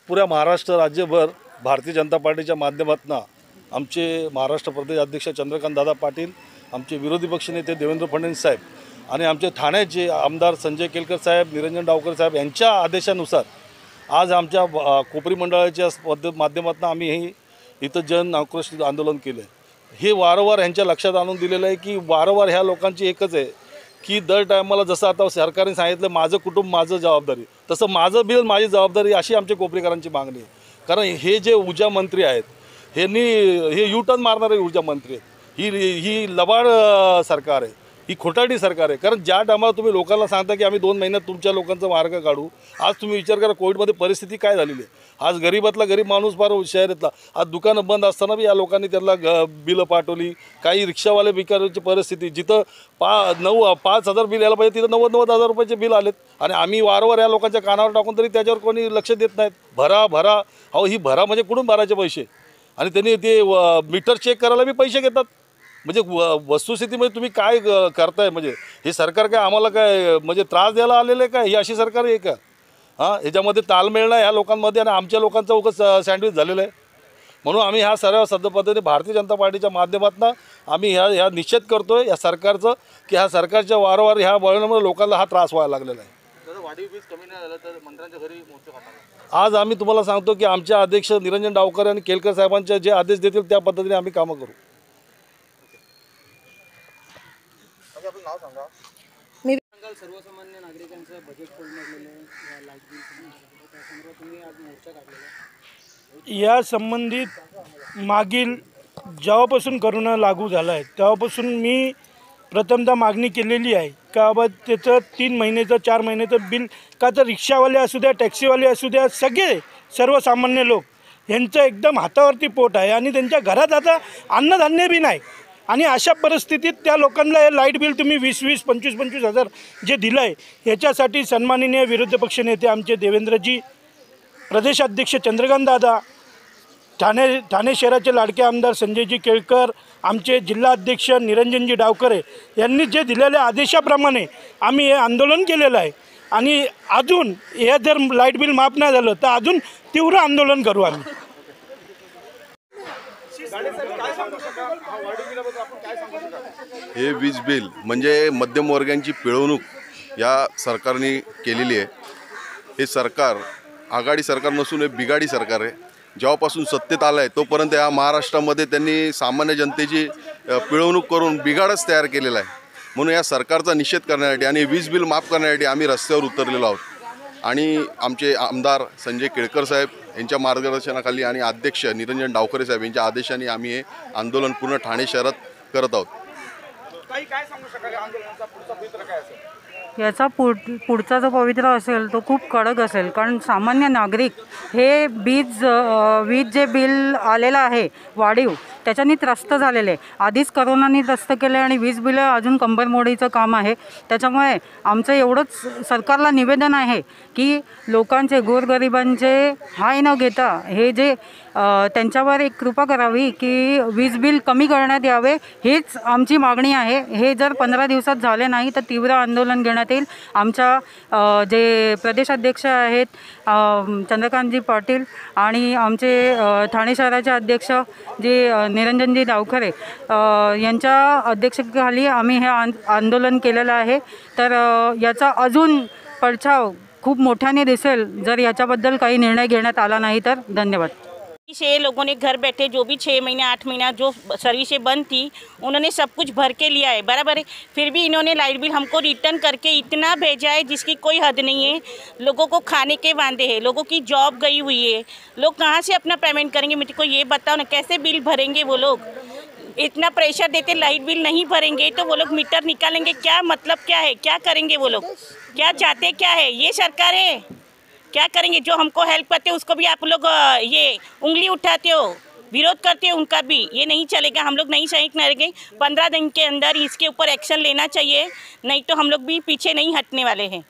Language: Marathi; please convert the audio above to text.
पुऱ्या महाराष्ट्र राज्यभर भारतीय जनता पार्टीच्या माध्यमातून आमचे महाराष्ट्र प्रदेश अध्यक्ष चंद्रकांत दादा पाटील, आमचे विरोधी पक्षनेते देवेंद्र फडणवीस साहेब आणि आमचे ठाण्याचे आमदार संजय केळकर साहेब, निरंजन डावकर साहेब यांच्या आदेशानुसार आज आमच्या कोपरी मंडळाच्या माध्यमातून आम्ही हे इथं जन आक्रोश आंदोलन केलं आहे। हे वारंवार यांच्या लक्षात आणून दिलेलं आहे की वारंवार ह्या लोकांची एकच आहे की दर टायमाला जसं आता सरकारने सांगितलं माझं कुटुंब माझं जबाबदारी, तसं माझं बिल माझी जबाबदारी अशी आमच्या कोपरीकरांची मागणी आहे। कारण हे जे ऊर्जा मंत्री आहेत हे यू टर्न मारणारे ऊर्जा मंत्री आहेत। ही लबाड सरकार आहे, ही खोटारडी सरकार आहे। कारण ज्या टायमाला तुम्ही लोकांना सांगता की आम्ही 2 महिन्यात तुमच्या लोकांचा मार्ग काढू, आज तुम्ही विचार करा कोविडमध्ये परिस्थिती काय झालेली आहे। आज गरीबातला गरीब माणूस फार शहरातला आज दुकानं बंद असताना बी या लोकांनी त्यांना बिलं पाठवली। काही रिक्षावाले बिकारांची परिस्थिती जिथं 5,000 बिल यायला पाहिजे तिथं 90,000 रुपयाचे बिल आलेत आणि आम्ही वारंवार या लोकांच्या कानावर टाकून तरी त्याच्यावर कोणी लक्ष देत नाहीत। भरा अहो ही भरा म्हणजे कुठून भरायचे पैसे आणि त्यांनी ते मीटर चेक करायला बी पैसे घेतात। म्हणजे वस्तुस्थितीमध्ये तुम्ही काय करताय? म्हणजे हे सरकार काय आम्हाला काय म्हणजे त्रास द्यायला आलेलं आहे का? ही अशी सरकार आहे का? ह्याच्यामध्ये ताळमेळ नाही ह्या लोकांमध्ये आणि आमच्या लोकांचं उगाच सँडविच झालेलं आहे। म्हणून आम्ही ह्या सर्व सध्या पद्धतीने भारतीय जनता पार्टीच्या माध्यमातून आम्ही ह्या निश्चित करतो आहे या सरकारचं की ह्या सरकारच्या वारंवार ह्या वळणामुळे लोकांना हा त्रास व्हायला लागलेला आहे। वाढीव वीज कमी नाही झालं तर मंत्र्यांच्या घरी मोर्चा काढणार। आज आम्ही तुम्हाला सांगतो की आमचे अध्यक्ष निरंजन डावकर आणि केळकर साहेबांचे जे आदेश देतील त्या पद्धतीने आम्ही कामं करू। नाव सांगा। मी सर्वसामान्य नागरिकांचं बजेट कोलमडलेलं आहे, लाईट बिल त्यासंदर्भात तुम्ही आज मोर्चा काढलेला। या संबंधित मागील जेव्हापासून करोना लागू झाला आहे तेव्हापासून मी प्रथमतः मागणी केलेली आहे का बाबा त्याचं 3 महिन्याचं 4 महिन्याचं बिल का तर रिक्षावाले असू द्या, टॅक्सीवाले असू द्या, सगळे सर्वसामान्य लोक यांचं एकदम हातावरती पोट आहे आणि त्यांच्या घरात आता अन्नधान्य बी नाही आणि अशा परिस्थितीत त्या लोकांना हे लाईट बिल तुम्ही 20-20, 25-25 हजार जे दिलं आहे याच्यासाठी सन्माननीय विरोधी पक्षनेते आमचे देवेंद्रजी, प्रदेशाध्यक्ष चंद्रकांत दादा, ठाणे शहराचे लाडके आमदार संजयजी केळकर, आमचे जिल्हाध्यक्ष निरंजनजी डावकरे यांनी जे दिलेल्या आदेशाप्रमाणे आम्ही हे आंदोलन केलेलं आहे आणि अजून हे जर लाईट बिल माफ नाही झालं तर अजून तीव्र आंदोलन करू आम्ही। हे वीज बिल म्हणजे मध्यमवर्गांची पिळवणूक या सरकारने केलेली आहे। हे सरकार आघाडी सरकार नसून हे बिघाडी सरकार आहे। जेव्हापासून सत्तेत आलं आहे तोपर्यंत या महाराष्ट्रामध्ये त्यांनी सामान्य जनतेची पिळवणूक करून बिघाडच तयार केलेला आहे। म्हणून या सरकारचा निषेध करण्यासाठी आणि वीज बिल माफ करण्यासाठी आम्ही रस्त्यावर उतरलेलो आहोत आणि आमचे आमदार संजय केळकर साहेब यांच्या मार्गदर्शनाखाली आणि अध्यक्ष निरंजन डावकरे साहेब यांच्या आदेशाने आम्ही हे आंदोलन पूर्ण ठाणे शहरात करत आहोत। काय सांगू शकाल आंदोलनाचा पुढचा पवित्रा काय असेल? याचा पुढचा जो पवित्रा असेल तो खूप कडक असेल कारण सामान्य नागरिक हे वीज जे बिल आलेलं आहे वाढीव त्याच्यानी त्रस्त झालेले आहे। आधीच करोनाने त्रस्त केले आणि वीज बिलं अजून कंबरमोडीचं काम आहे। त्याच्यामुळे आमचं एवढंच सरकारला निवेदन आहे की लोकांचे गोरगरिबांचे हाय न घेता हे जे त्यांच्यावर एक कृपा करावी की वीज बिल कमी करण्यात यावे हीच आमची मागणी आहे। हे जर 15 दिवसात झाले नाही तर तीव्र आंदोलन घेण्यात येईल। आमच्या जे प्रदेशाध्यक्ष आहेत चंद्रकांतजी पाटील आणि आमचे ठाणे शहराचे अध्यक्ष जे निरंजनजी डावखरे यांच्या अध्यक्षतेखाली आम्ही हे आंदोलन केलेलं आहे। तर याचा अजून पडछाव खूप मोठ्याने दिसेल जर याच्याबद्दल काही निर्णय घेण्यात आला नहीं तर। धन्यवाद। से लोगों ने घर बैठे जो भी 6 महीने 8 महीना जो सर्विसें बंद थी उन्होंने सब कुछ भर के लिया है बराबर है। फिर भी इन्होंने लाइट बिल हमको रिटर्न करके इतना भेजा है जिसकी कोई हद नहीं है। लोगों को खाने के वांदे हैं, लोगों की जॉब गई हुई है, लोग कहाँ से अपना पेमेंट करेंगे? मुझे को ये बताओ ना, कैसे बिल भरेंगे वो लोग? इतना प्रेशर देते लाइट बिल नहीं भरेंगे तो वो लोग मीटर निकालेंगे, क्या मतलब क्या है? क्या करेंगे वो लोग? क्या चाहते क्या है? ये सरकार है क्या करेंगे? जो हमको हेल्प करते हो उसको भी आप लोग ये उंगली उठाते हो, विरोध करते हो उनका भी। ये नहीं चलेगा, हम लोग नहीं सही करेंगे। 15 दिन के अंदर इसके ऊपर एक्शन लेना चाहिए, नहीं तो हम लोग भी पीछे नहीं हटने वाले हैं।